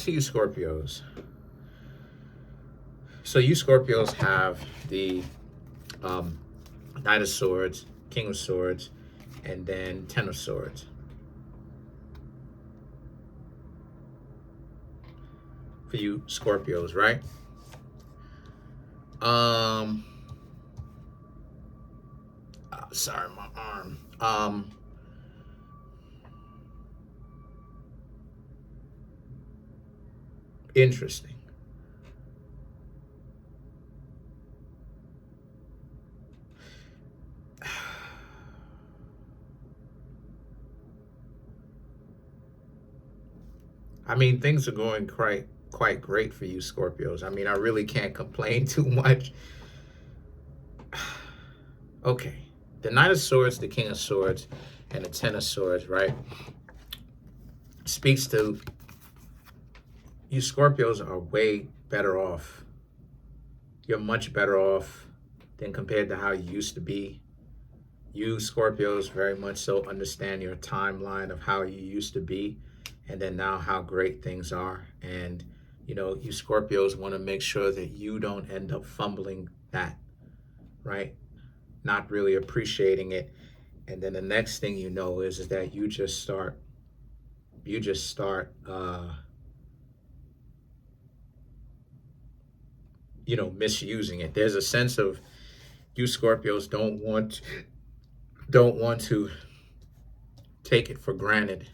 To you Scorpios. So you Scorpios have the um, Knight of Swords, King of Swords, and then Ten of Swords. For you Scorpios, right? Um, sorry, my arm. Interesting. I mean, things are going quite great for you Scorpios. I mean, I really can't complain too much. Okay, the Knight of Swords, the King of Swords, and the Ten of Swords, right? Speaks to you Scorpios are way better off. You're much better off than compared to how you used to be. You Scorpios very much so understand your timeline of how you used to be and then now how great things are. And, you know, you Scorpios want to make sure that you don't end up fumbling that, right? Not really appreciating it. And then the next thing you know is that you just start, misusing it. There's a sense of you Scorpios don't want to take it for granted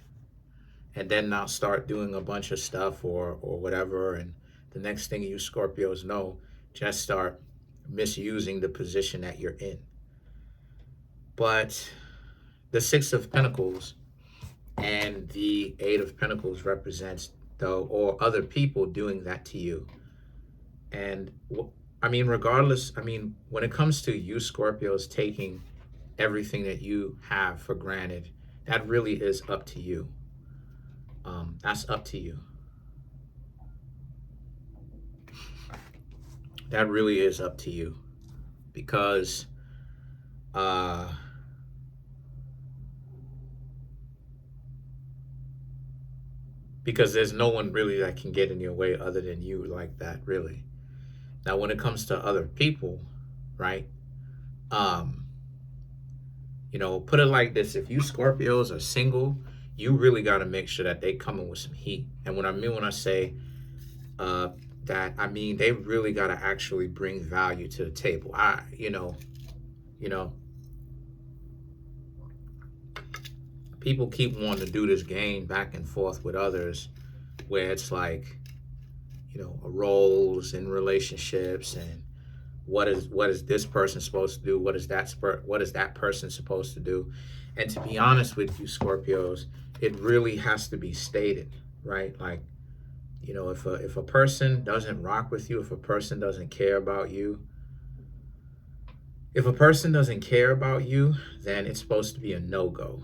and then not start doing a bunch of stuff or whatever, and the next thing you Scorpios know, just start misusing the position that you're in. But the Six of Pentacles and the Eight of Pentacles represents or other people doing that to you. And I mean, regardless, I mean, when it comes to you Scorpios taking everything that you have for granted, that really is up to you. That's up to you. That really is up to you. Because because there's no one really that can get in your way other than you like that, really. Now, when it comes to other people, right? Um, put it like this: if you Scorpios are single, you really got to make sure that they come in with some heat. And what I mean when I say that, I mean they really got to actually bring value to the table. You know, people keep wanting to do this game back and forth with others, where it's like, roles in relationships and what is this person supposed to do? What is that person supposed to do? And to be honest with you, Scorpios, it really has to be stated, right? Like, if a person doesn't rock with you, if a person doesn't care about you, then it's supposed to be a no-go.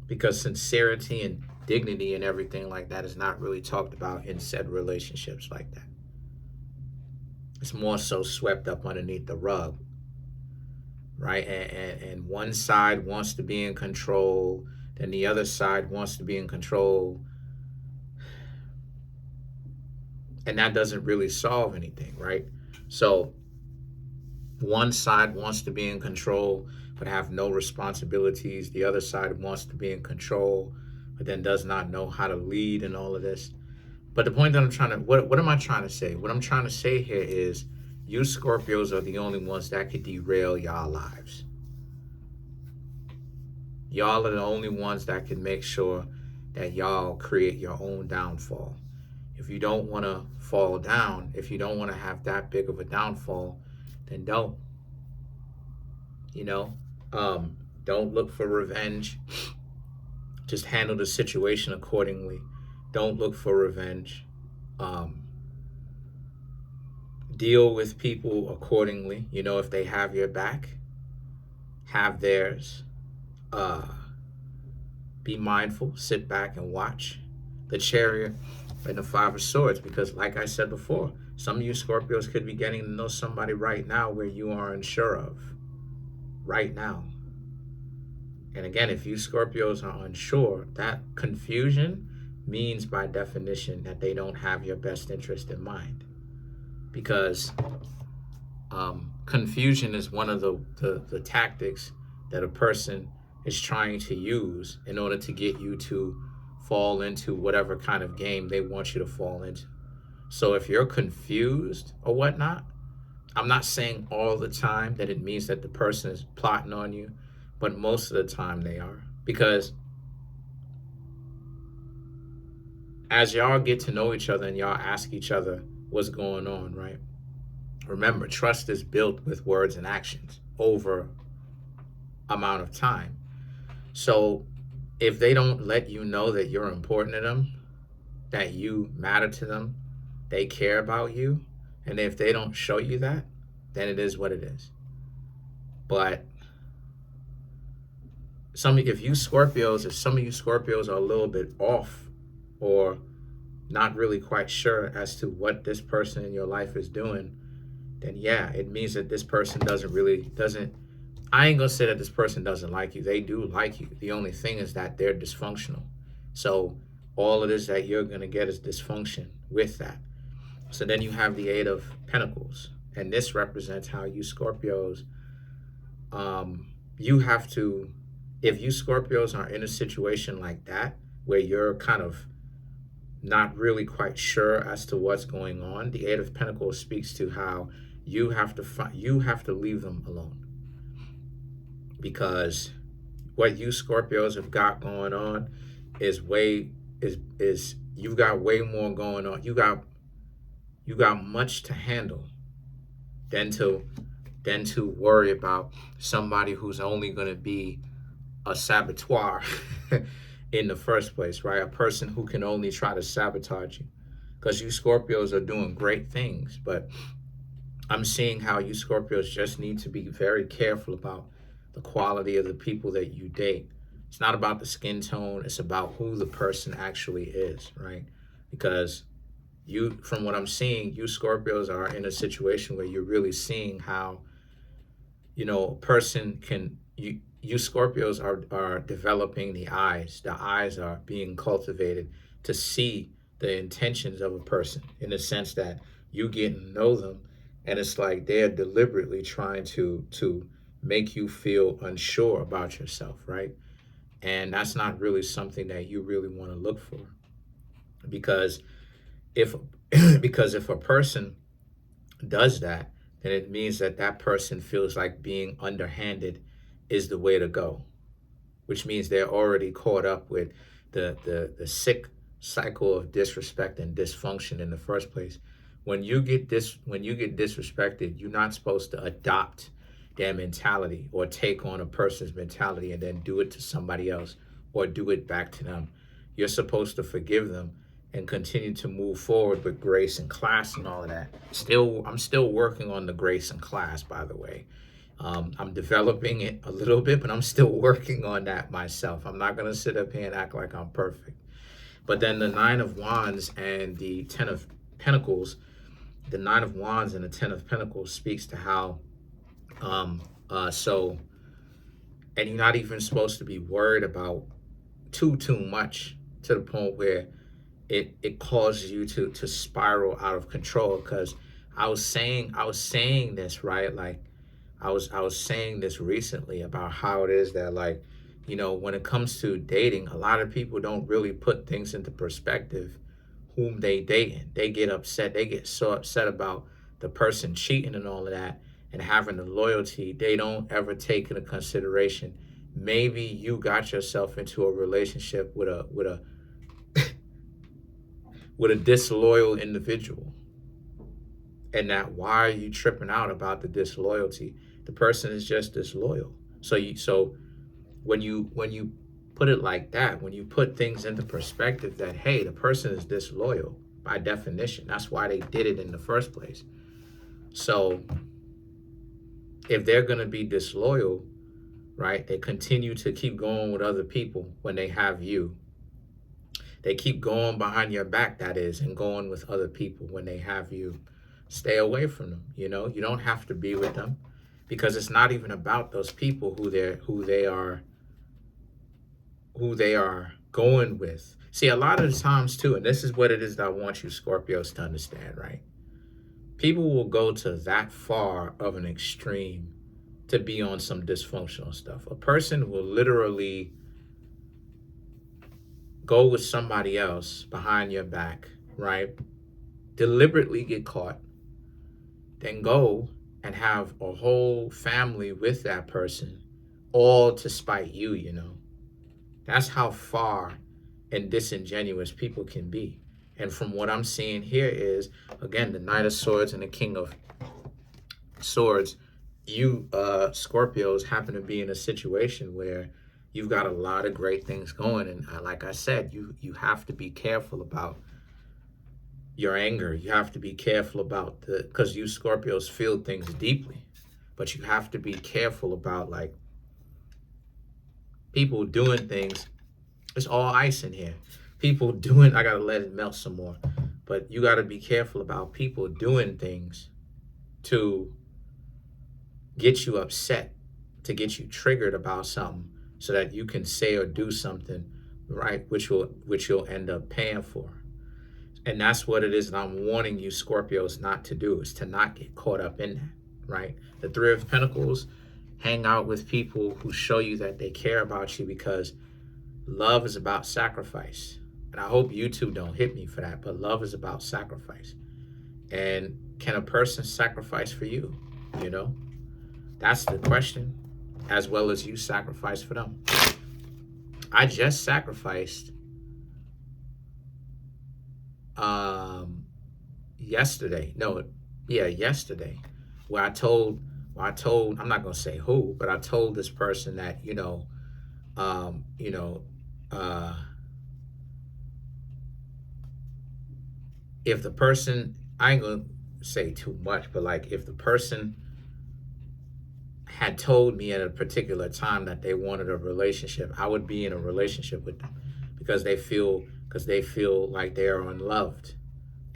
Because sincerity and dignity and everything like that is not really talked about in said relationships like that. It's more so swept up underneath the rug, right? And one side wants to be in control, then the other side wants to be in control, and that doesn't really solve anything, right? So one side wants to be in control but have no responsibilities. The other side wants to be in control but then does not know how to lead and all of this. But the point that what am I trying to say? What I'm trying to say here is you Scorpios are the only ones that could derail y'all lives. Y'all are the only ones that can make sure that y'all create your own downfall. If you don't want to fall down, if you don't want to have that big of a downfall, then don't. Don't look for revenge. Just handle the situation accordingly. Don't look for revenge. Deal with people accordingly. If they have your back, have theirs. Be mindful. Sit back and watch the Chariot and the Five of Swords. Because like I said before, some of you Scorpios could be getting to know somebody right now where you are unsure of. Right now. And again, if you Scorpios are unsure, that confusion means by definition that they don't have your best interest in mind, because confusion is one of the tactics that a person is trying to use in order to get you to fall into whatever kind of game they want you to fall into. So if you're confused or whatnot, I'm not saying all the time that it means that the person is plotting on you, but most of the time they are. Because as y'all get to know each other and y'all ask each other what's going on, right? Remember, trust is built with words and actions over amount of time. So if they don't let you know that you're important to them, that you matter to them, they care about you, and if they don't show you that, then it is what it is. But if some of you Scorpios are a little bit off or not really quite sure as to what this person in your life is doing, then yeah, it means that this person doesn't, I ain't gonna say that this person doesn't like you. They do like you. The only thing is that they're dysfunctional. So all it is that you're gonna get is dysfunction with that. So then you have the Eight of Pentacles, and this represents how you Scorpios, you have to, if you Scorpios are in a situation like that, where you're kind of not really quite sure as to what's going on, the Eight of Pentacles speaks to how you have to leave them alone. Because what you Scorpios have got going on is you've got way more going on. You got much to handle than to worry about somebody who's only going to be a saboteur in the first place, right? A person who can only try to sabotage you. Because you Scorpios are doing great things, but I'm seeing how you Scorpios just need to be very careful about the quality of the people that you date. It's not about the skin tone, it's about who the person actually is, right? Because from what I'm seeing, you Scorpios are in a situation where you're really seeing how, a person can, you Scorpios are developing the eyes. The eyes are being cultivated to see the intentions of a person, in the sense that you get to know them, and it's like they're deliberately trying to make you feel unsure about yourself, right? And that's not really something that you really want to look for. Because if a person does that, then it means that person feels like being underhanded is the way to go, which means they're already caught up with the sick cycle of disrespect and dysfunction in the first place. When you get disrespected, you're not supposed to adopt their mentality or take on a person's mentality and then do it to somebody else or do it back to them. You're supposed to forgive them and continue to move forward with grace and class and all of that. I'm still working on the grace and class, by the way. I'm developing it a little bit, but I'm still working on that myself. I'm not going to sit up here and act like I'm perfect. But then the Nine of Wands and the Ten of Pentacles, the Nine of Wands and the Ten of Pentacles speaks to how, and you're not even supposed to be worried about too much, to the point where it causes you to spiral out of control. Because I was saying this, right? Like I was saying this recently about how it is that, like, when it comes to dating, a lot of people don't really put things into perspective. Whom they dating, they get upset. They get so upset about the person cheating and all of that, and having the loyalty. They don't ever take into consideration, maybe you got yourself into a relationship with a disloyal individual, and that why are you tripping out about the disloyalty? The person is just disloyal. So when you put it like that, when you put things into perspective, that hey, the person is disloyal by definition, that's why they did it in the first place. So if they're going to be disloyal, right, they continue to keep going with other people when they have you. They keep going behind your back, that is, and going with other people when they have you. Stay away from them. You don't have to be with them, because it's not even about those people who they are going with. See, a lot of the times too, and this is what it is that I want you Scorpios to understand, right? People will go to that far of an extreme to be on some dysfunctional stuff. A person will literally go with somebody else behind your back, right? Deliberately get caught, then go and have a whole family with that person, all to spite you, you know. That's how far and disingenuous people can be. And from what I'm seeing here is, again, the Knight of Swords and the King of Swords, you Scorpios happen to be in a situation where you've got a lot of great things going. And like I said, you have to be careful about your anger. You have to be careful about because you Scorpios feel things deeply, but you have to be careful about like people doing things. It's all ice in here. People doing, I gotta let it melt some more, but you gotta be careful about people doing things to get you upset, to get you triggered about something so that you can say or do something, right, which you'll end up paying for. And that's what it is that I'm warning you Scorpios not to do, is to not get caught up in that, right? The Three of Pentacles, hang out with people who show you that they care about you, because love is about sacrifice. And I hope you two don't hit me for that, but love is about sacrifice. And can a person sacrifice for you? You know, that's the question, as well as you sacrifice for them. I just sacrificed yesterday, where I told, I'm not gonna say who, but I told this person that, if the person, I ain't gonna say too much, but like if the person had told me at a particular time that they wanted a relationship, I would be in a relationship with them, because they feel like they are unloved.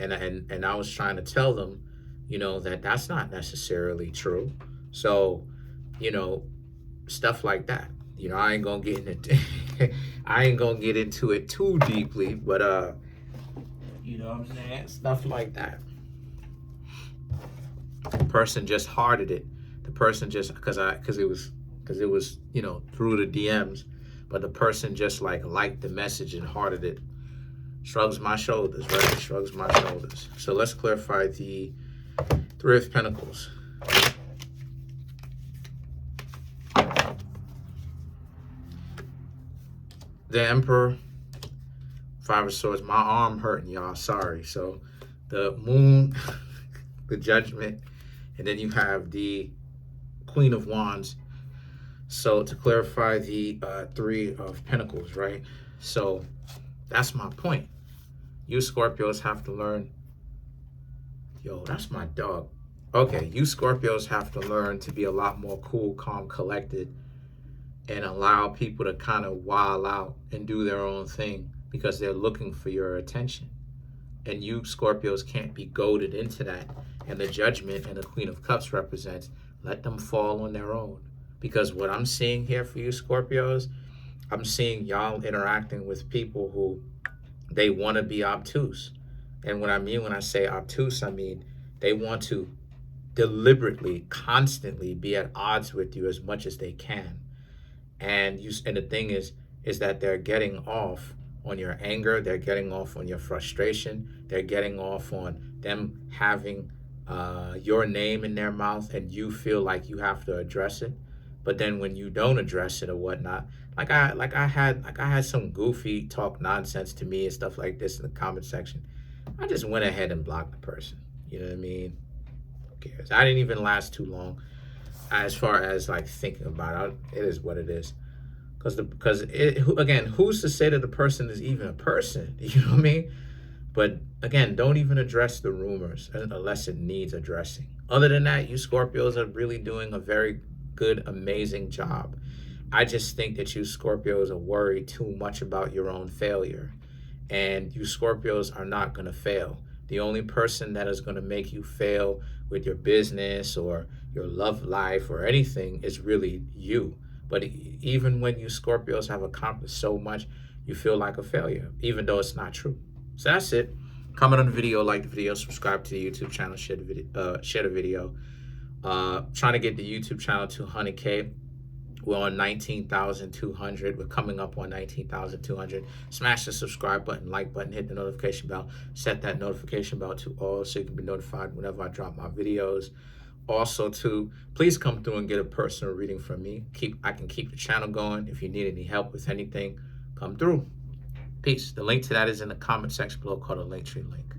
And I was trying to tell them, that that's not necessarily true. So, stuff like that. I ain't gonna get into I ain't gonna get into it too deeply, but you know what I'm saying? Stuff like that. The person just hearted it. The person just because it was through the DMs, but the person just liked the message and hearted it. Shrugs my shoulders, right? Shrugs my shoulders. So let's clarify the Three of Pentacles. The Emperor, Five of Swords. My arm hurting, y'all. Sorry. So the Moon, the Judgment, and then you have the Queen of Wands. So to clarify the Three of Pentacles, right? So that's my point. You Scorpios have to learn. Yo, that's my dog. Okay, you Scorpios have to learn to be a lot more cool, calm, collected, and allow people to kind of wild out and do their own thing because they're looking for your attention. And you Scorpios can't be goaded into that. And the Judgment and the Queen of Cups represents, let them fall on their own. Because what I'm seeing here for you Scorpios, I'm seeing y'all interacting with people who they want to be obtuse. And what I mean when I say obtuse, I mean they want to deliberately, constantly be at odds with you as much as they can. And the thing is that they're getting off on your anger, they're getting off on your frustration, they're getting off on them having your name in their mouth, and you feel like you have to address it. But then when you don't address it or whatnot, like I had some goofy talk nonsense to me and stuff like this in the comment section, I just went ahead and blocked the person. You know what I mean? Who cares? I didn't even last too long as far as thinking about it. It is what it is. Because again, who's to say that the person is even a person? You know what I mean? But again, don't even address the rumors unless it needs addressing. Other than that, you Scorpios are really doing a very good, amazing job. I just think that you Scorpios are worried too much about your own failure. And you Scorpios are not going to fail. The only person that is going to make you fail with your business or your love life or anything is really you. But even when you Scorpios have accomplished so much, you feel like a failure, even though it's not true. So that's it. Comment on the video, like the video, subscribe to the YouTube channel, share the video. Trying to get the YouTube channel to 100K. We're on 19,200. We're coming up on 19,200. Smash the subscribe button, like button, hit the notification bell. Set that notification bell to all so you can be notified whenever I drop my videos. Also, too, please come through and get a personal reading from me. I can keep the channel going. If you need any help with anything, come through. Peace. The link to that is in the comment section below, called a Linktree link.